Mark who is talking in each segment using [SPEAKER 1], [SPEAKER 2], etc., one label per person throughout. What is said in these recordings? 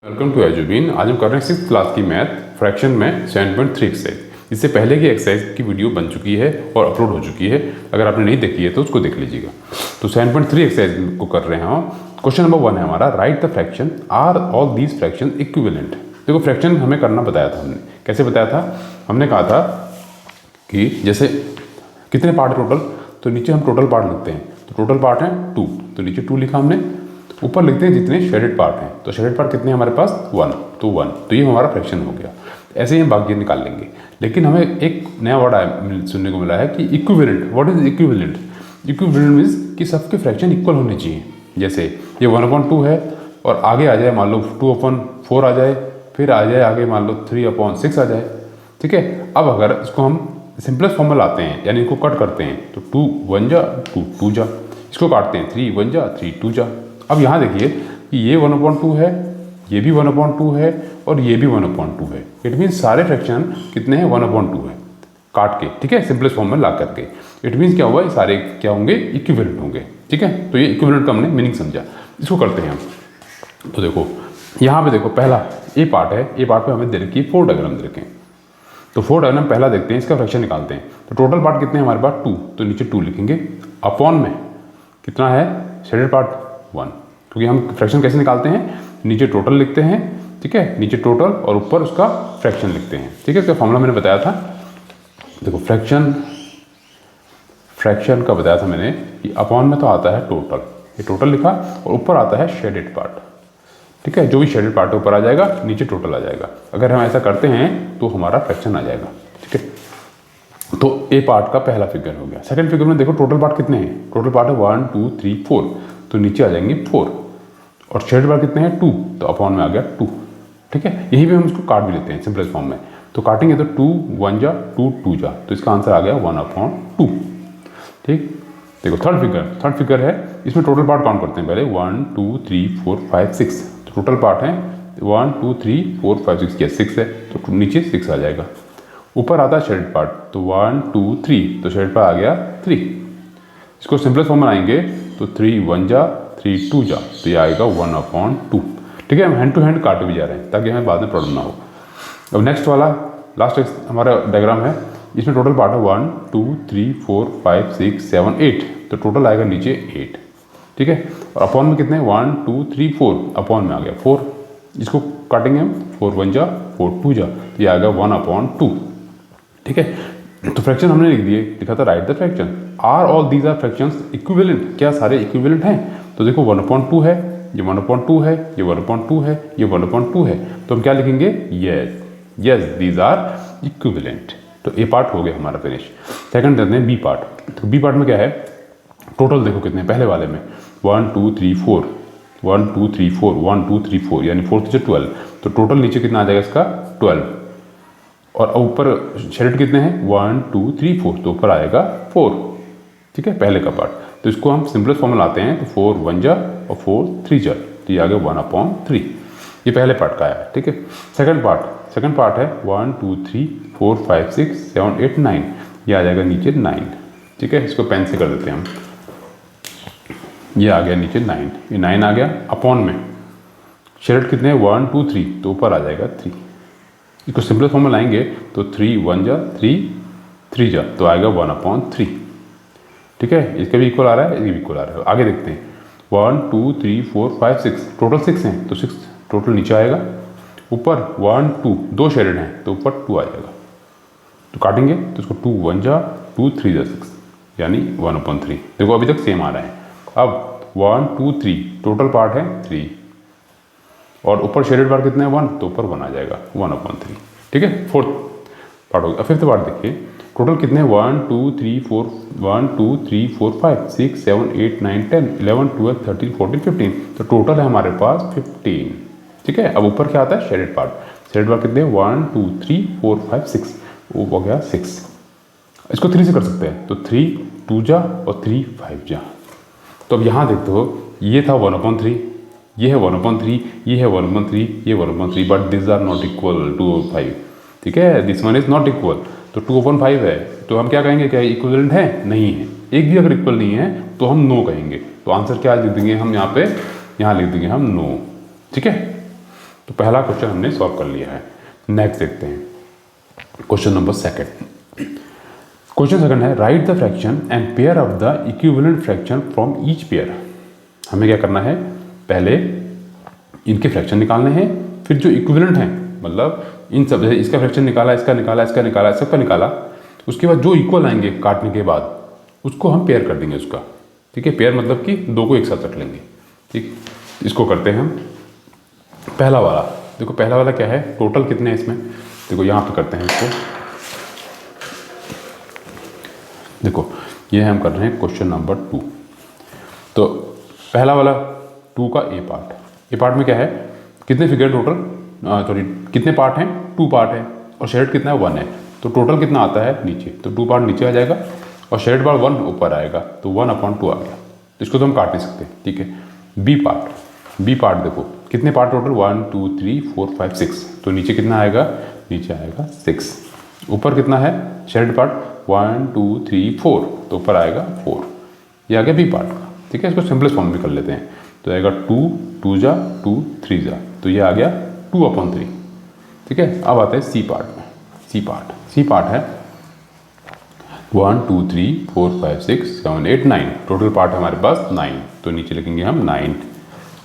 [SPEAKER 1] Welcome to एजुबीन। आज हम कर रहे हैं 6th क्लास की मैथ फ्रैक्शन में 7.3 एक्सरसाइज। इससे पहले की एक्सरसाइज की वीडियो बन चुकी है और अपलोड हो चुकी है। अगर आपने नहीं देखी है तो उसको देख लीजिएगा। तो 7.3 एक्सरसाइज को कर रहे हैं हम। क्वेश्चन नंबर 1 है हमारा, write the fraction are all these fraction equivalent. देखो फ्रैक्शन हमें करना बताया था हमने। कैसे बताया था? हमने कहा था कि जैसे कितने पार्ट टोटल, तो नीचे हम टोटल पार्ट लिखते हैं। तो टोटल पार्ट है 2, तो नीचे 2 लिखा हमने। ऊपर लिखते हैं जितने शेडेड पार्ट हैं, तो शेडेड पार्ट कितने हैं हमारे पास? 1, तो 1, तो ये हमारा फ्रैक्शन हो गया। ऐसे ही हम बाकी निकाल लेंगे। लेकिन हमें एक नया वर्ड सुनने को मिला है कि equivalent. What is equivalent? Equivalent means कि सबके फ्रैक्शन इक्वल होने चाहिए। जैसे ये 1/2 है और आगे आ जाए मान लो 2/4 आ जाए, फिर आ जाए आगे मान लो 3/6 आ जाए। ठीक है, अब अगर इसको हम सिंपलेस्ट फॉर्म में लाते हैं, यानी इनको कट करते हैं, तो 2 1 जा 2 2 जा, इसको काटते हैं 3 1 जा 3 2 जा। अब यहाँ देखिए कि ये 1/2 है, ये भी 1/2 है और ये भी 1/2 है। इट मीन्स सारे फ्रैक्शन कितने हैं? 1/2 है काट के। ठीक है, सिंपलेस्ट फॉर्म में ला करके। इट मीन्स क्या हुआ? ये सारे क्या होंगे? इक्विवेलेंट होंगे। ठीक है, तो ये इक्विवेलेंट का हमने मीनिंग समझा। इसको करते हैं हम। तो देखो यहाँ पे देखो, पहला ए पार्ट है। ए पार्ट पे हमें दे रखी है 4 डायग्राम दे रखे हैं। तो 4 डायग्राम पहला देखते हैं, इसका फ्रैक्शन निकालते हैं। तो टोटल पार्ट कितने हैं हमारे पास? 2, तो नीचे 2 लिखेंगे। अपॉन में कितना है? शेडेड पार्ट 1, क्योंकि हम फ्रैक्शन कैसे निकालते हैं? नीचे टोटल लिखते हैं। ठीक है, नीचे टोटल और ऊपर उसका फ्रैक्शन लिखते हैं। ठीक है, इसका फॉर्मूला मैंने बताया था। देखो फ्रैक्शन का बताया था मैंने कि अपॉन में तो आता है टोटल, ये टोटल लिखा, और ऊपर आता है शेडेड पार्ट। ठीक है, जो भी शेडेड पार्ट है ऊपर आ जाएगा, नीचे टोटल आ जाएगा। अगर हम ऐसा करते हैं तो हमारा फ्रैक्शन आ जाएगा। ठीक है, तो ए पार्ट का पहला फिगर हो गया। सेकंड फिगर में देखो टोटल पार्ट कितने हैं? टोटल पार्ट है 1 2 3 4, तो नीचे आ जाएंगे 4, और शेडेड पार्ट कितने हैं? 2, तो अपॉन में आ गया 2। ठीक है, यहीं पे हम इसको काट भी लेते हैं सिंपलेस्ट फॉर्म में। तो काटेंगे तो 2 1 जा 2 2 जा, तो इसका आंसर आ गया 1/2। ठीक, देखो थर्ड फिगर है। इसमें टोटल पार्ट काउंट करते हैं पहले। 1 2 3 4 5 6, तो टोटल पार्ट है 1 2 3 4 5 6, 6 है, तो नीचे 6 आ जाएगा। ऊपर आता है शेडेड पार्ट, तो 1 2 3, तो शेडेड पार्ट आ गया 3। इसको सिंपलेस्ट फॉर्म में आएंगे तो 3 1 जा 3 2 जा, तो ये आएगा 1/2। ठीक है, हम हैंड टू हैंड काटे भी जा रहे हैं ताकि हमें बाद में प्रॉब्लम ना हो। अब नेक्स्ट वाला लास्ट हमारा डायग्राम है। इसमें टोटल पार्ट है 1 2 3 4 5 6 7 8, तो टोटल आएगा नीचे 8। ठीक है, और अपॉन में कितने? 1 2 3 4, अपॉन में आ गया 4। इसको काटेंगे हम, 4 1 जा 4 2 जा, तो ये आएगा 1/2। ठीक है, तो फ्रैक्शन हमने लिख दिए, लिखा था write the fraction are all these are fractions equivalent. क्या सारे इक्विवेलेंट हैं? तो देखो 1/2 है, ये 1/2 है, ये 1/2 है, ये 1/2 है, तो हम क्या लिखेंगे? Yes these are equivalent. तो ए पार्ट हो गया हमारा फिनिश। सेकंड करते हैं बी पार्ट। तो बी पार्ट में क्या है? टोटल देखो कितने, पहले वाले में 1 2 3 4 1 2 3 4 1 2 3 4, यानी 4 से 12, तो टोटल नीचे कितना आ जाएगा इसका? 12। और ऊपर शेडेड कितने हैं? 1 2 3 4, तो ऊपर आएगा 4। ठीक है, पहले का पार्ट। तो इसको हम सिंपलेस्ट फॉर्म में लाते हैं, तो 4 1 जा और 4 3 जा, तो ये आ गया 1/3। ये पहले पार्ट का है। ठीक है, सेकंड पार्ट है 1 2 3 4 5 6 7 8 9, ये आ जाएगा नीचे 9। ठीक है, इसको पेन से कर देते हैं हम। ये आ गया नीचे 9, ये 9 आ गया। अपॉन में शेडेड कितने हैं? 1 2 3, तो ऊपर आ जाएगा 3। इसको सिंपलेस्ट फॉर्म में लाएंगे तो 3 1 जा 3 3 जा, तो आएगा 1/3। ठीक है, इसका भी इक्वल आ रहा है, इसका भी इक्वल आ रहा है। आगे देखते हैं 1 2 3 4 5 6, टोटल 6 हैं, तो 6 टोटल नीचे आएगा। ऊपर 1 2, 2 शेडेड हैं, तो ऊपर 2 आ जाएगा। तो काटेंगे तो इसको 2 1 जा 2 3 जा 6, यानी 1/3। देखो अभी तक सेम आ रहा है। अब 1 2 3, टोटल पार्ट है 3, और ऊपर शेडेड पार्ट कितने हैं? 1, तो ऊपर 1 आ जाएगा 1/3। ठीक है, फोर्थ पार्ट हो गया। फिफ्थ पार्ट देखिए, टोटल कितने हैं? 1 2 3 4 1 2 3 4 5 6 7 8 9 10 11 12 13 14 15, तो टोटल है हमारे पास 15। ठीक है, अब ऊपर क्या आता है? Shaded part. शेडेड पार्ट कितने हैं? 1 2 3 4 5 6, वो हो गया 6। इसको 3 से कर सकते हैं, तो 3 2 जा और 3 5 जा। तो अब यहाँ देखते हो, ये था 1/3, ये है 1/3, ये है 1/3, ये 1/3, but this are not equal to 5। ठीक है, this one is not equal, तो 2/5 है, तो हम क्या कहेंगे? क्या इक्विवेलेंट है? नहीं है। एक भी अगर इक्वल नहीं है तो हम नो कहेंगे। तो आंसर क्या लिख देंगे हम? यहाँ पे यहाँ लिख देंगे हम नो। ठीक है, तो पहला क्वेश्चन हमने सॉल्व कर लिया है। नेक्स्ट देखते हैं question number second. Question second है write the fraction and pair of the equivalent fraction from each pair. हमें क्या करना है, पहले इनके फ्रैक्शन निकालने हैं, फिर जो इक्विवेलेंट हैं मतलब इन सब, जैसे इसका फ्रैक्शन निकाला, इसका निकाला, इसका निकाला, सबका निकाला, उसके बाद जो इक्वल आएंगे काटने के बाद उसको हम पेयर कर देंगे उसका। ठीक है, पेयर मतलब कि दो को एक साथ रख लेंगे। ठीक, इसको करते हैं हम। पहला वाला देखो, पहला वाला क्या है, टोटल कितने हैं इसमें, देखो यहाँ पे करते हैं इसको। देखो ये हम कर रहे हैं क्वेश्चन नंबर 2। तो पहला वाला 2 का ए पार्ट में क्या है, कितने फिगर टोटल, सॉरी कितने पार्ट हैं, 2 पार्ट है, और शेडेड कितना है, 1 है। तो टोटल कितना आता है नीचे, तो 2 पार्ट नीचे आ जाएगा और शेडेड पार्ट 1 ऊपर आएगा, तो 1/2 आ गया। तो इसको तो हम काट नहीं सकते। ठीक है, बी पार्ट देखो कितने पार्ट टोटल, 1 2 3 4 5 6, तो नीचे कितना आएगा, नीचे आएगा 6। ऊपर कितना है शेडेड पार्ट, 1 2 3 4, तो ऊपर आएगा 4। ये आ गया बी पार्ट का। ठीक है, इसको सिंपलेस्ट फॉर्म में कर लेते हैं, तो आएगा 2 2 जा 2 3 जा, तो ये आ गया 2/3। ठीक है, अब आते हैं सी पार्ट में। सी पार्ट है 1 2 3 4 5 6 7 8 9, टोटल पार्ट हमारे पास 9, तो नीचे लिखेंगे हम 9,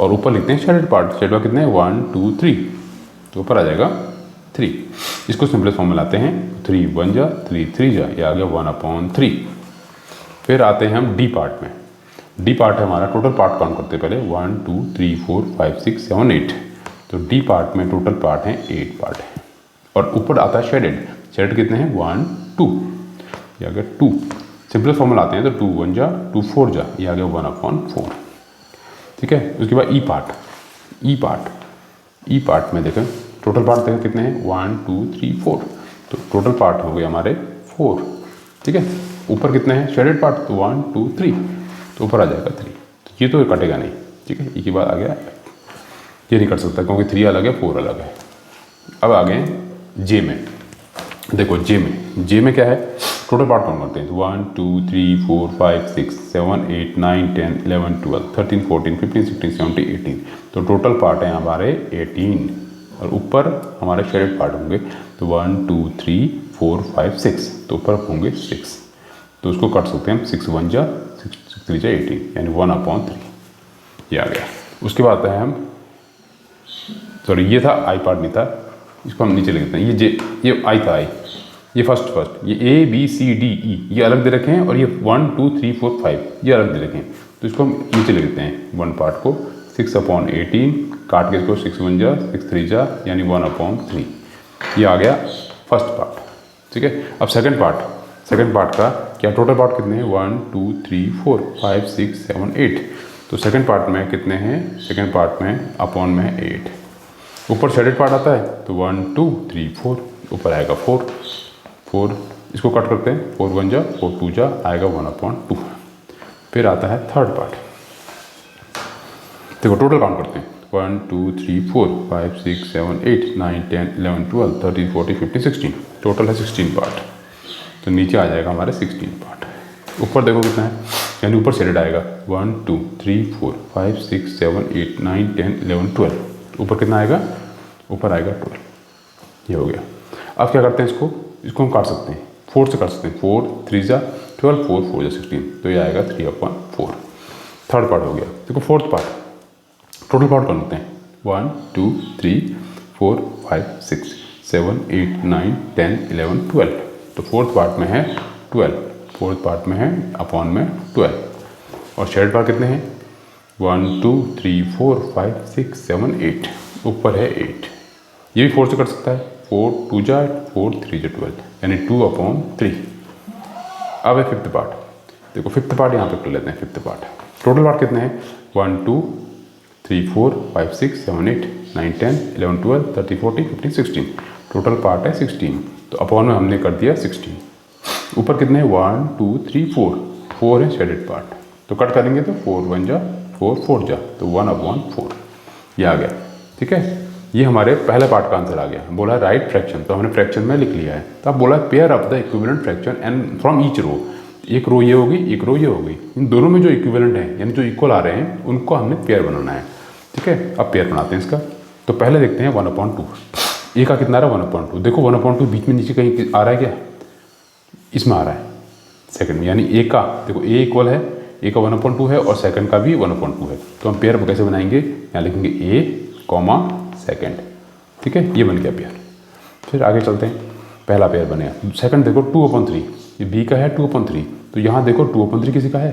[SPEAKER 1] और ऊपर लिखते हैं शेडेड पार्ट कितने हैं, 1 2 3, तो ऊपर आ जाएगा 3। इसको सिंपलेस्ट फॉर्म में लाते हैं, 3 1 जा 3 3 जा, ये आ गया 1/3। फिर आते हैं हम डी पार्ट में। डी पार्ट है हमारा, टोटल पार्ट काउंट करते हैं पहले, 1 2 3 4 5 6 7 8, तो डी पार्ट में टोटल पार्ट हैं 8 पार्ट है, और ऊपर आता है शेडेड कितने हैं, 1 2, ये आ गया 2। सिंपलेस्ट फॉर्म में लाते हैं तो 2 1 जा 2 4 जा, ये आ गया 1/4। ठीक है, उसके बाद ई पार्ट में देखें, टोटल पार्ट देखें कितने हैं, 1 2 3 4, तो टोटल पार्ट हो गए हमारे 4। ठीक है, ऊपर कितने हैं शेडेड पार्ट, तो 1 2 3, तो ऊपर आ जाएगा 3, तो ये तो कटेगा नहीं। ठीक है, एक ही बात आ गया, ये नहीं कट सकता क्योंकि 3 अलग है 4 अलग है। अब आ गए जे में। देखो जे में क्या है, टोटल पार्ट काउंट करते हैं, 1 2 3 4 5 6 7 8 9 10 11 12 13 14 15 16 17 18, तो टोटल पार्ट है हमारे 18, और ऊपर हमारे शेडेड पार्ट होंगे, तो 1 2 3 4 5 6, तो ऊपर होंगे 6, तो उसको काट सकते हैं हम, 6 1 जा 6 3 जा 18, यानी 1/3, ये आ गया। उसके बाद आता है हम, सॉरी ये था आई पार्ट नहीं था, इसको हम नीचे लिखते हैं, ये आई था, ये फर्स्ट ये A B C D E ये अलग दे रखे हैं, और ये 1 2 3 4 5 ये अलग दे रखे हैं, तो इसको हम नीचे लिख देते हैं 1 पार्ट को 6/18, काट के इसको 6 1 जा 6 3 जा, यानी 1/3, ये आ गया फर्स्ट पार्ट। ठीक है, अब सेकंड पार्ट का क्या, टोटल पार्ट कितने हैं, 1 2 3 4 5 6 7 8, तो सेकंड पार्ट में कितने हैं, सेकंड पार्ट में अपॉन में है 8। ऊपर शेडेड पार्ट आता है, तो 1 2 3 4, ऊपर आएगा 4, इसको कट करते हैं, 4 1 जा 4 2 जा, आएगा 1/2। फिर आता है थर्ड पार्ट। देखो टोटल काउंट करते हैं, 1 2 3 4 5 6 7 8 9 10 11 12 13 14 15 16, टोटल है 16 पार्ट, तो नीचे आ जाएगा हमारे 16 पार्ट। ऊपर देखो कितना है, यानी ऊपर शेडेड आएगा 1 2 3 4 5 6 7 8 9 10 11 12, ऊपर कितना आएगा, ऊपर आएगा 12, ये हो गया। अब क्या करते हैं, इसको हम काट सकते हैं, 4 से काट सकते हैं, 4 3 जा 12 4 4 जा 16, तो ये आएगा 3/4। थर्ड पार्ट हो गया। देखो फोर्थ पार्ट, टोटल पार्ट करते हैं, 1 2 3 4 5 6 7 8 9 10 11 12, तो फोर्थ पार्ट में है 12, फोर्थ पार्ट में है अपॉन में 12, और शेडेड पार्ट कितने हैं, 1 2 3 4 5 6 7 8, ऊपर है 8, ये भी 4 से कट सकता है, 4 2 जा 4 3 जा 12, यानी 2/3। अब है फिफ्थ पार्ट। देखो फिफ्थ पार्ट यहाँ पे कर लेते हैं। फिफ्थ पार्ट टोटल पार्ट कितने हैं, 1 2 3 4 5 6 7 8 9 10 11 12 13 14 15 16, टोटल पार्ट है 16, तो अपॉन में हमने कर दिया 16। ऊपर कितने हैं, 1 2 3 4 है शेडेड पार्ट, तो कट करेंगे तो 4 1 जा 4 4 जा, तो 1/4 ये आ गया। ठीक है, ये हमारे पहले पार्ट का आंसर आ गया। बोला है राइट फ्रैक्शन, तो हमने फ्रैक्शन में लिख लिया है। तो अब बोला है pair of the equivalent fraction and from each row, एक रो ये होगी एक रो ये होगी, इन दोनों में जो इक्विवेलेंट है यानी जो इक्वल आ रहे हैं उनको हमने पेयर बनाना है। ठीक है, अब पेयर बनाते हैं इसका। तो पहले देखते हैं 1/2। ए का कितना आ रहा है 1/2। देखो 1/2 बीच में नीचे कहीं आ रहा है क्या, इसमें आ रहा है सेकंड में, यानी ए का देखो ए इक्वल है, ए का 1/2 है और सेकंड का भी 1/2 है। तो हम पेयर कैसे बनाएंगे, यहाँ लिखेंगे ए कॉमा सेकंड, ठीक है, ये बन गया पेयर। फिर आगे चलते हैं, पहला पेयर बनेगा। सेकंड देखो 2/3, ये बी का है 2/3, तो यहाँ देखो 2/3 किसी का है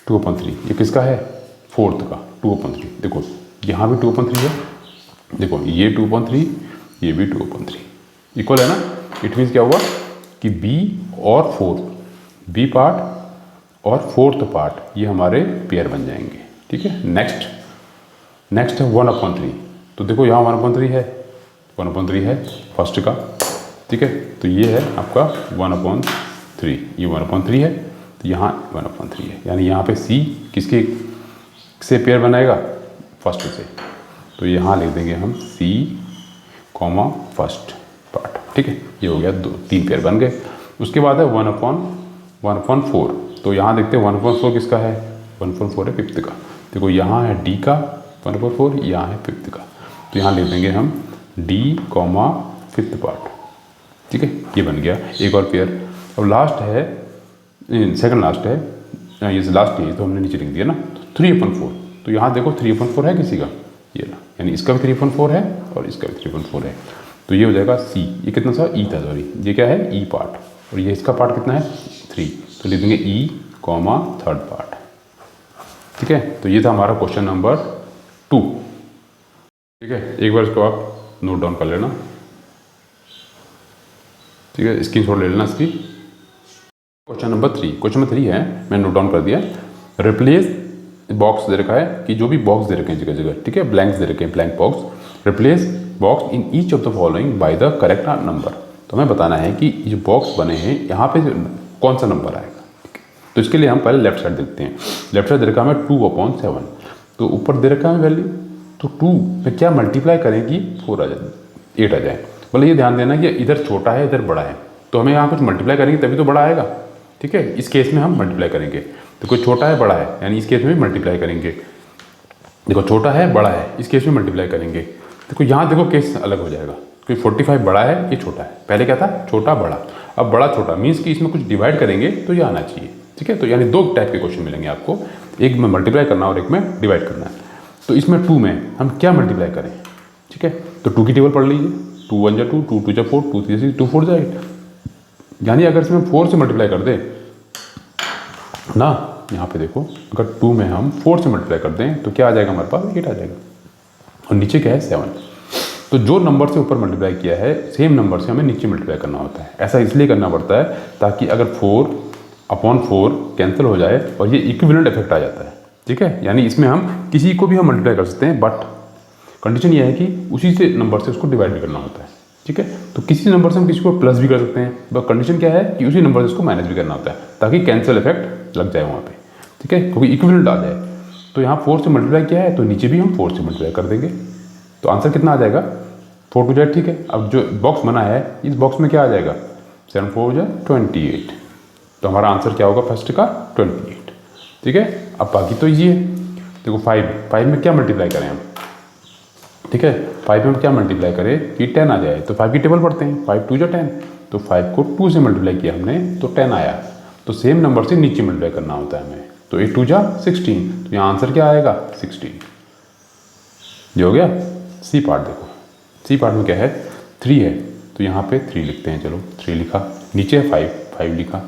[SPEAKER 1] 2/3, ये किसका है फोर्थ का 2/3। देखो यहाँ भी 2/3 है, देखो ये 2/3, ये भी 2/3 इक्वल है ना। इट मीन्स क्या हुआ कि बी और फोर्थ, बी पार्ट और फोर्थ पार्ट ये हमारे पेयर बन जाएंगे, ठीक है। नेक्स्ट है 1/3। तो देखो यहाँ 1/3 है, 1/3 है फर्स्ट का, ठीक है। तो ये है आपका 1/3, ये 1/3 है, तो यहाँ 1/3 है, यानी यहाँ पे सी किसके से पेयर बनाएगा, फर्स्ट से। तो यहाँ लिख देंगे हम सी कॉमा फर्स्ट पार्ट, ठीक है। ये हो गया 3 पेयर बन गए। उसके बाद है 1/4। तो यहाँ देखते हैं 1/4 किसका है, 1/4 है फिफ्थ का। देखो यहाँ है डी का 1/4, यहाँ है फिफ्थ का, तो यहाँ लिख देंगे हम डी कॉमा फिफ्थ पार्ट, ठीक है। ये बन गया एक और पेयर। अब लास्ट है, सेकंड लास्ट है, ये लास्ट है, तो हमने नीचे लिख दिया ना, तो 3/4। तो यहाँ देखो 3/4 है किसी का, ये ना, यानी इसका भी 3/4 है और इसका भी 3/4 है। तो ये हो जाएगा सी, ये कितना सा ई था, सॉरी ये क्या है ई पार्ट, और ये इसका पार्ट कितना है 3, तो लिख देंगे ई कॉमा थर्ड पार्ट, ठीक है। तो ये था हमारा क्वेश्चन नंबर 2, ठीक है। एक बार इसको आप नोट डाउन कर लेना, ठीक है, स्क्रीनशॉट ले लेना इसकी। क्वेश्चन नंबर 3 है, मैंने नोट डाउन कर दिया। रिप्लेस बॉक्स दे रखा है कि जो भी बॉक्स दे रखे हैं जगह जगह, ठीक है, ब्लैंक्स दे रखे हैं, blank box. Replace box in each of the following by the correct number. तो हमें बताना है कि जो बॉक्स बने हैं यहाँ पे कौन सा नंबर आएगा, ठीक है। तो इसके लिए हम पहले लेफ्ट साइड देखते हैं। लेफ्ट साइड दे रखा है 2/7, तो ऊपर दे रखा है वैल्यू, तो 2 में क्या मल्टीप्लाई करें कि 4 आ जाए, 8 आ जाए। मतलब ये ध्यान देना कि इधर छोटा है इधर बड़ा है, तो हमें यहाँ कुछ मल्टीप्लाई करेंगे तभी तो बड़ा आएगा, ठीक है। इस केस में हम मल्टीप्लाई करेंगे, तो कोई छोटा है बड़ा है, यानी इस केस में भी मल्टीप्लाई करेंगे। देखो छोटा है बड़ा है, इस केस में मल्टीप्लाई करेंगे। देखो यहाँ देखो केस अलग हो जाएगा, कोई 45 बड़ा है, ये छोटा है। पहले क्या था छोटा बड़ा, अब बड़ा छोटा, मीन्स कि इसमें कुछ डिवाइड करेंगे तो ये आना चाहिए, ठीक है। तो यानी 2 टाइप के क्वेश्चन मिलेंगे आपको, एक में मल्टीप्लाई करना और एक में डिवाइड करना है। तो इसमें 2 में हम क्या मल्टीप्लाई करें, ठीक है। तो 2 की टेबल पढ़ लीजिए, 2 1 जा 2, 2 2 जा 4, 2 3 6, 2 4 जा 8। यानी अगर इसमें 4 से मल्टीप्लाई कर दें ना, यहाँ पे देखो अगर 2 में हम 4 से मल्टीप्लाई कर दें तो क्या आ जाएगा हमारे पास 8 आ जाएगा, और नीचे क्या है 7। तो जो नंबर से ऊपर मल्टीप्लाई किया है सेम नंबर से हमें नीचे मल्टीप्लाई करना होता है। ऐसा इसलिए करना पड़ता है ताकि अगर 4/4 कैंसिल हो जाए और ये इक्विवेलेंट इफेक्ट आ जाता है, ठीक है। यानी इसमें हम किसी को भी हम मल्टीप्लाई कर सकते हैं, बट कंडीशन ये है कि उसी से नंबर से उसको डिवाइड भी करना होता है, ठीक है। तो किसी नंबर से हम किसी को प्लस भी कर सकते हैं, बट कंडीशन क्या है कि उसी नंबर से उसको माइनस भी करना होता है ताकि कैंसिल इफेक्ट लग जाए वहाँ पे, ठीक है, क्योंकि इक्विवेलेंट आ जाए। तो यहाँ 4 से मल्टीप्लाई किया है तो नीचे भी हम 4 से मल्टीप्लाई कर देंगे, तो आंसर कितना आ जाएगा 4 2 जा, ठीक है। अब जो बॉक्स बना है इस बॉक्स में क्या आ जाएगा 7 4 जा 28, तो हमारा आंसर क्या होगा फर्स्ट का 28, ठीक है। अब बाकी तो ईजी है। देखो 5 में क्या मल्टीप्लाई करें हम, ठीक है, 5 में क्या मल्टीप्लाई करें कि 10 आ जाए, तो 5 की टेबल पढ़ते हैं, 5 2 जा 10, तो 5 को 2 से मल्टीप्लाई किया हमने तो 10 आया। तो सेम नंबर से नीचे मल्टीप्लाई करना होता है हमें, तो 8 2 जा 16, तो यहाँ आंसर क्या आएगा 16। ये हो गया सी पार्ट। देखो सी पार्ट में क्या है 3 है, तो यहाँ पे 3 लिखते हैं, चलो 3 लिखा, नीचे है 5 लिखा।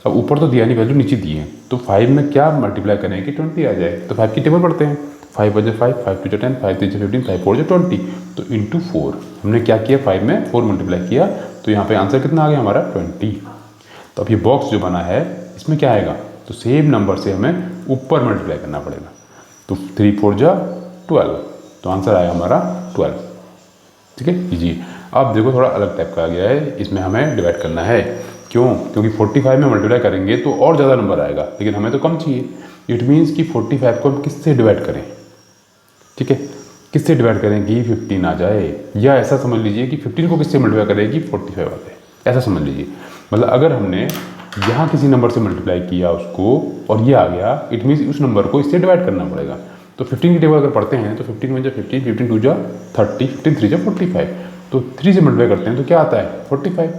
[SPEAKER 1] अब ऊपर तो दिया नहीं, वैल्यू नीचे दी है, तो 5 में क्या मल्टीप्लाई करें कि 20 आ जाए, तो 5 की टेबल पढ़ते हैं, 5 बजे 5, 5 2 जा 10, 5 3 जा 15, 5 4 जा 20, तो इंटू 4 हमने क्या किया 5 में 4 मल्टीप्लाई किया, तो यहाँ पे आंसर कितना आ गया हमारा 20। तो अब ये बॉक्स जो बना है इसमें क्या आएगा, तो सेम नंबर से हमें ऊपर मल्टीप्लाई करना पड़ेगा, तो 3 4 जा 12, तो आंसर आया हमारा 12, ठीक है जी। अब देखो थोड़ा अलग टाइप का आ गया है, इसमें हमें डिवाइड करना है, क्यों, क्योंकि 45 में मल्टीप्लाई करेंगे तो और ज़्यादा नंबर आएगा, लेकिन हमें तो कम चाहिए। इट मीन्स कि 45 को हम किससे डिवाइड करें, ठीक है, किससे डिवाइड करें कि 15 आ जाए, या ऐसा समझ लीजिए कि 15 को किससे मल्टीप्लाई करें कि 45 आ जाए, ऐसा समझ लीजिए। मतलब अगर हमने यहाँ किसी नंबर से मल्टीप्लाई किया उसको और ये आ गया, इट मीन्स उस नंबर को इससे डिवाइड करना पड़ेगा। तो 15 की टेबल अगर पढ़ते हैं तो 15 में 15, 15 2 जा 30, 15 3 जा 45, तो 3 से मल्टीप्लाई करते हैं तो क्या आता है 45,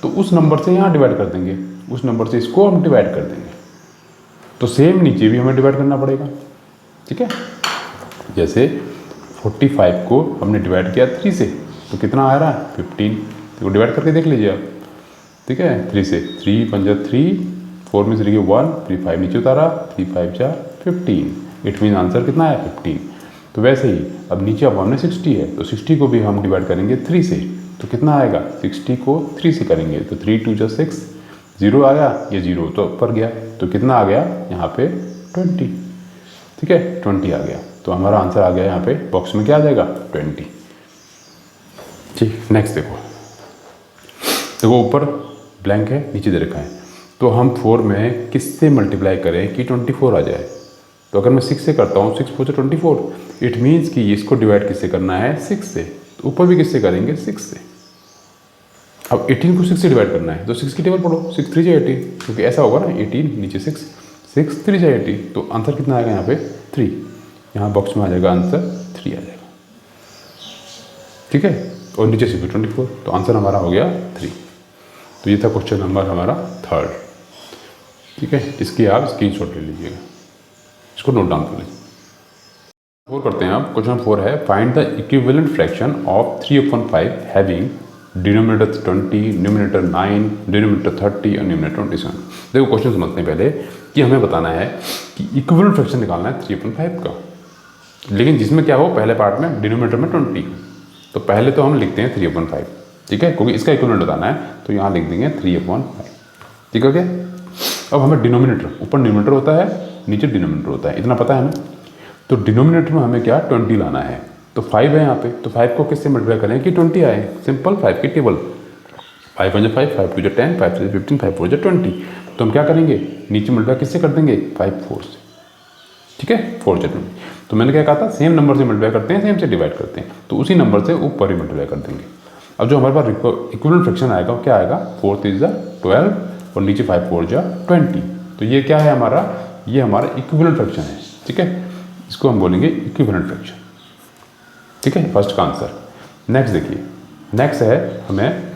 [SPEAKER 1] तो उस नंबर से यहाँ डिवाइड कर देंगे, उस नंबर से इसको हम डिवाइड कर देंगे। तो सेम नीचे भी हमें डिवाइड करना पड़ेगा, ठीक है। जैसे 45 को हमने डिवाइड किया 3 से तो कितना आ रहा है 15, तो डिवाइड करके देख लीजिए आप, ठीक है। 3 से 3 5 जा 3, 4 में 3 के 1, 3 5 नीचे उतारा, 3 5 जा 15, इट मीन आंसर कितना है 15। तो वैसे ही अब नीचे अब हमने 60 है तो 60 को भी हम डिवाइड करेंगे 3 से, तो कितना आएगा 60 को 3 से करेंगे तो 3 2 जा 6, 0 आ गया, ये 0 तो ऊपर गया, तो कितना आ गया यहाँ पे 20, ठीक है 20 आ गया। तो हमारा आंसर आ गया यहाँ पे बॉक्स में क्या आ जाएगा 20। ठीक, नेक्स्ट देखो ऊपर ब्लैंक है, नीचे दे रखा है, तो हम 4 में किससे मल्टीप्लाई करें कि 24 आ जाए। तो अगर मैं 6 से करता हूँ 6 4 जा 24, इट मीन्स कि इसको डिवाइड किससे करना है 6 से, तो ऊपर भी किससे करेंगे 6 से। अब 18 को 6 से डिवाइड करना है तो 6 की टेबल पढ़ो, 6 3 जा 18, क्योंकि ऐसा होगा ना 18 नीचे 6, 6 3 जा 18, तो आंसर कितना आएगा यहाँ पे 3, यहाँ बॉक्स में आ जाएगा आंसर 3 आ जाएगा, ठीक है। और नीचे से भी 24, तो आंसर हमारा हो गया 3। तो ये था क्वेश्चन नंबर हमारा 3, ठीक है। इसकी आप स्क्रीनशॉट ले लीजिएगा, इसको नोट डाउन कर लीजिए। 4 करते हैं आप, क्वेश्चन 4 है find the equivalent fraction of 3/5 having denominator 20, numerator 9, denominator 30 और न्यूमिनेटर 27। देखो क्वेश्चन समझते हैं पहले कि हमें बताना है कि इक्विवेलेंट फ्रैक्शन निकालना है 3/5 का, लेकिन जिसमें क्या हो पहले पार्ट में डिनोमिनेटर में 20, तो पहले तो हम लिखते हैं 3/5, ठीक है, क्योंकि इसका इक्विवेलेंट बताना है, तो यहाँ लिख देंगे 3/5, ठीक है क्या। अब हमें डिनोमिनेटर, ऊपर न्यूमिनेटर होता है नीचे डिनोमिनेटर होता है, इतना पता है हमें। तो डिनोमिनेटर में हमें क्या 20 लाना है, तो 5 है यहाँ पे, तो 5 को किससे मल्टीप्लाई करें कि 20 आए, सिंपल 5 की टेबल, 5 1 जा 5, 5 2 जा 10, 5 3 जा 15, 5 4 जा 20। तो हम क्या करेंगे नीचे मल्टीप्लाई किससे कर देंगे 5 4 से, ठीक है 4 जा 20। तो मैंने क्या कहा था सेम नंबर से मल्टीप्लाई करते हैं, सेम से डिवाइड करते हैं, तो उसी नंबर से ऊपर ही मल्टीप्लाई कर देंगे। अब जो हमारे पास इक्विवेलेंट फ्रैक्शन आएगा क्या आएगा 4 3 जा 12 और नीचे 5 4 जा 20। तो ये क्या है हमारा, ये हमारा इक्विवेलेंट फ्रैक्शन है, ठीक है, इसको हम बोलेंगे इक्विवेलेंट फ्रैक्शन, ठीक है, फर्स्ट का आंसर। नेक्स्ट देखिए, नेक्स्ट है हमें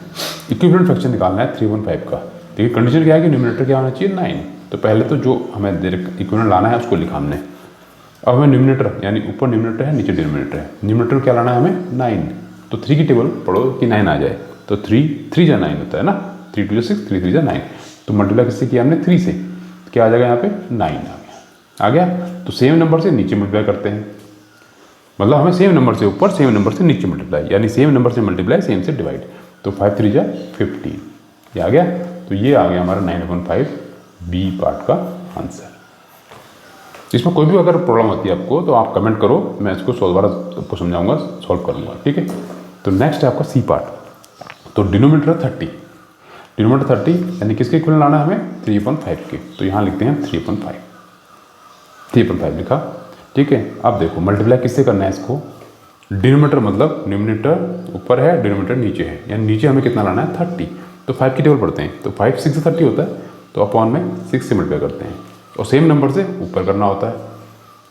[SPEAKER 1] इक्विवेलेंट फ्रैक्शन निकालना है 3/5 का। देखिए कंडीशन क्या है कि न्यूमिनेटर क्या होना चाहिए 9, तो पहले तो जो हमें इक्विवेलेंट लाना है उसको लिखा हमने। अब हमें न्यूमिनेटर यानी ऊपर न्यूमिनेटर है नीचे डिनोमिनेटर है, न्यूमिनेटर क्या लाना है हमें 9, तो 3 की टेबल पढ़ो कि 9 आ जाए, तो 3 3 जा 9 होता है ना, 3 2 जा 6, 3 3 जा 9, तो मल्टीप्लाई किससे किया हमने 3 से, तो क्या आ जाएगा यहाँ पे 9 आ गया। तो सेम नंबर से नीचे मल्टीप्लाई करते हैं, मतलब हमें सेम नंबर से ऊपर सेम नंबर से नीचे मल्टीप्लाई, यानी सेम नंबर से मल्टीप्लाई सेम से डिवाइड, तो 5 3 जा 15 ये आ गया। तो ये आ गया हमारा 9/5 बी पार्ट का आंसर। इसमें कोई भी अगर प्रॉब्लम होती है आपको तो आप कमेंट करो, मैं इसको दोबारा आपको समझाऊंगा, सॉल्व करूंगा, ठीक है। तो नेक्स्ट है आपका सी पार्ट। तो डिनोमिनेटर 30, डिनोमिनेटर 30 यानी किसके इक्वल लाना है हमें 3/5 के, तो यहाँ लिखते हैं 3/5 लिखा, ठीक है। अब देखो मल्टीप्लाई किससे करना है इसको, डिनोमिनेटर मतलब न्यूमिनेटर ऊपर है डिनोमिनेटर नीचे है, यानी नीचे हमें कितना लाना है 30, तो 5 की टेबल पढ़ते हैं, तो 5 6 से 30 होता है, तो अपॉन में 6 से मल्टीप्लाई करते हैं, और सेम नंबर से ऊपर करना होता है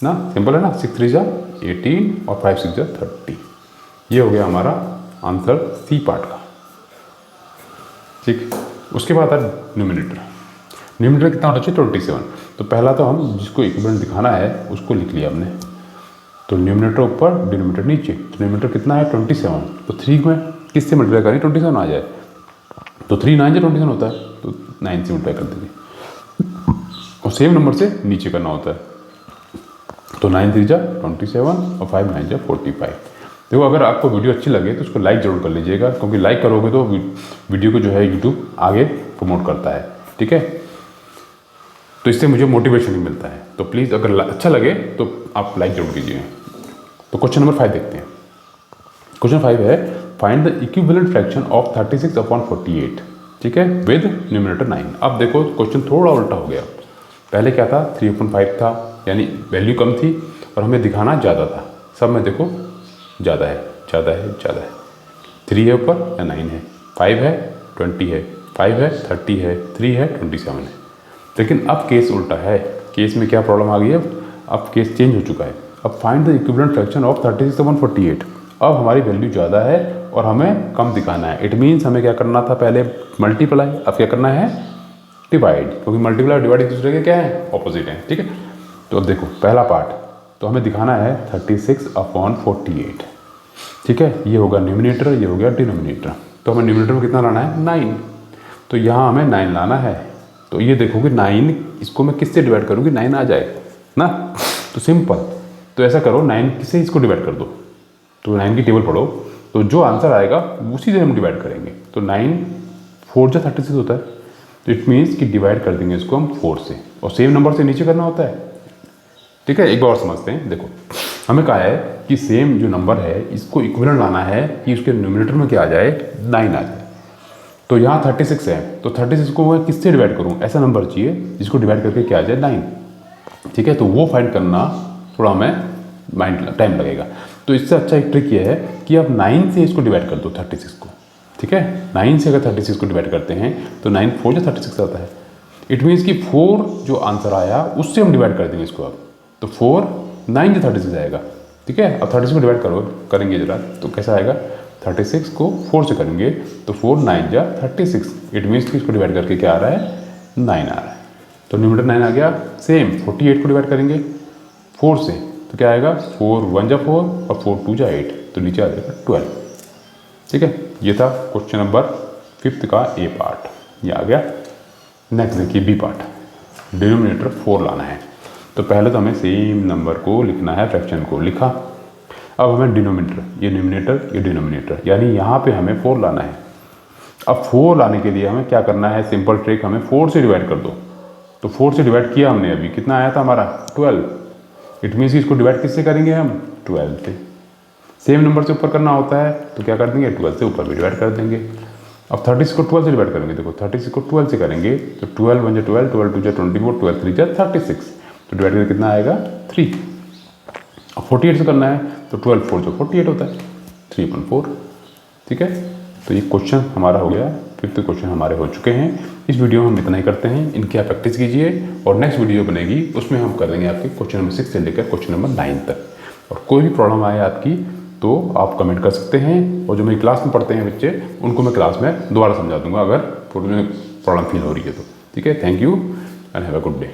[SPEAKER 1] ना, सिंपल है ना, 6 3 जा 18 और 5 6 जा 30। ये हो गया हमारा आंसर सी पार्ट का, ठीक। उसके बाद आता है न्यूमिनेटर। न्यूमिनेटर कितना होना चाहिए 27, तो पहला तो हम जिसको इक्विवेलेंट दिखाना है उसको लिख लिया हमने, तो न्यूमिनेटर ऊपर डिनोमिनेटर नीचे, तो न्यूमिनेटर कितना है 27, तो 3 में किससे मल्टीप्लाई करें 27 आ जाए, तो 3 9 जा 27 होता है, तो 9 से मल्टीप्लाई कर देंगे, और सेम नंबर से नीचे करना होता है, तो 9 3 जा 27 और 5 9 जा 45। देखो अगर आपको वीडियो अच्छी लगे तो उसको लाइक ज़रूर कर लीजिएगा, क्योंकि लाइक करोगे तो वीडियो को जो है यूट्यूब आगे प्रमोट करता है, ठीक है, तो इससे मुझे मोटिवेशन भी मिलता है। तो प्लीज़ अगर अच्छा लगे तो आप लाइक जरूर कीजिए। तो क्वेश्चन नंबर 5 देखते हैं। क्वेश्चन 5 है find the equivalent fraction of 36/48, ठीक है, विद न्यूमिनेटर 9। अब देखो क्वेश्चन थोड़ा उल्टा हो गया, पहले क्या था 3/5 था, यानी वैल्यू कम थी और हमें दिखाना ज़्यादा था, सब में देखो ज़्यादा है ज़्यादा है ज़्यादा है, 3 है ऊपर या 9 है, 5 है 20 है, 5 है 30 है, 3 है 27 है। लेकिन अब केस उल्टा है, केस में क्या प्रॉब्लम आ गई है, अब केस चेंज हो चुका है। अब find the equivalent fraction of 36 upon 48। अब हमारी वैल्यू ज़्यादा है और हमें कम दिखाना है। इट मीन्स हमें क्या करना था पहले मल्टीप्लाई, अब क्या करना है डिवाइड, क्योंकि मल्टीप्लाई और डिवाइड एक दूसरे के क्या है ऑपोजिट है। ठीक है, तो अब देखो पहला पार्ट तो हमें दिखाना है 36 अपॉन 48। ठीक है, ये होगा न्यूमिनेटर, ये हो गया डिनोमिनेटर। तो हमें न्यूमिनेटर में कितना लाना है 9, तो यहाँ हमें 9 लाना है। तो ये देखोगे 9 इसको मैं किससे डिवाइड करूँगी 9 आ जाए ना, तो सिंपल। तो ऐसा करो 9 किससे इसको डिवाइड कर दो, तो 9 की टेबल पढ़ो, तो जो आंसर आएगा उसी से हम डिवाइड करेंगे। तो 9 4 जा 36 होता है, तो इट मीन्स कि डिवाइड कर देंगे इसको हम 4 से, और सेम नंबर से नीचे करना होता है। ठीक है, एक बार और समझते हैं। देखो हमें कहा है कि सेम जो नंबर है इसको इक्विवेलेंट लाना है कि उसके न्यूमिनेटर में क्या आ जाए 9 आ जाए। तो यहाँ 36 है, तो 36 को मैं किससे डिवाइड करूँ, ऐसा नंबर चाहिए जिसको डिवाइड करके क्या आ जाए 9। ठीक है, तो वो फाइंड करना थोड़ा हमें माइंड टाइम लगेगा। तो इससे अच्छा एक ट्रिक ये है कि आप 9 से इसको डिवाइड कर दो 36 को। ठीक है, 9 से अगर 36 को डिवाइड करते हैं तो 9 4 जा 36 आता है। इट मीन्स कि 4 जो आंसर आया उससे हम डिवाइड कर देंगे इसको। अब तो 4 9 जा 36 आएगा। ठीक है, अब 36 को डिवाइड करेंगे जरा, तो कैसा आएगा 36 को 4 से करेंगे तो 4 9 जा 36। इट मीन्स कि इसको डिवाइड करके क्या आ रहा है 9 आ रहा है। तो न्यूमिनेटर 9 आ गया। सेम 48 को डिवाइड करेंगे 4 से, तो क्या आएगा 4 1 जा 4 और 4 2 जा 8, तो नीचे आ जाएगा 12। ठीक है, ये था क्वेश्चन नंबर 5 का ए पार्ट, ये आ गया। नेक्स्ट देखिए बी पार्ट, डिनोमिनेटर 4 लाना है। तो पहले तो हमें सेम नंबर को लिखना है, फ्रैक्शन को लिखा। अब हमें डिनोमिनेटर, ये न्यूमिनेटर ये डिनोमिनेटर, यानी यहाँ पे हमें 4 लाना है। अब 4 लाने के लिए हमें क्या करना है, सिंपल ट्रिक, हमें 4 से डिवाइड कर दो। तो 4 से डिवाइड किया हमने, अभी कितना आया था हमारा 12। इट मीन्स इसको डिवाइड किससे करेंगे हम 12 से। सेम नंबर से ऊपर करना होता है तो क्या कर देंगे 12 से ऊपर भी डिवाइड कर देंगे। अब 36 को 12 से डिवाइड करेंगे, देखो 36 को 12 से करेंगे तो 12 1 जा 12, 12 2 जा 24, 12 3 जा 36, तो डिवाइड करके कितना आएगा 3। अब 48 से करना है तो 12 4 जो 48 होता है, 3/4। ठीक है, तो ये क्वेश्चन हमारा हो गया, 5th क्वेश्चन हमारे हो चुके हैं। इस वीडियो में हम इतना ही करते हैं, इनकी आप प्रैक्टिस कीजिए और नेक्स्ट वीडियो बनेगी उसमें हम करेंगे आपके क्वेश्चन नंबर 6 से लेकर क्वेश्चन नंबर 9 तक। और कोई भी प्रॉब्लम आए आपकी तो आप कमेंट कर सकते हैं, और जो मेरी क्लास में पढ़ते हैं बच्चे उनको मैं क्लास में दोबारा समझा दूंगा अगर प्रॉब्लम फील हो रही है तो। ठीक है, thank you and have a good day.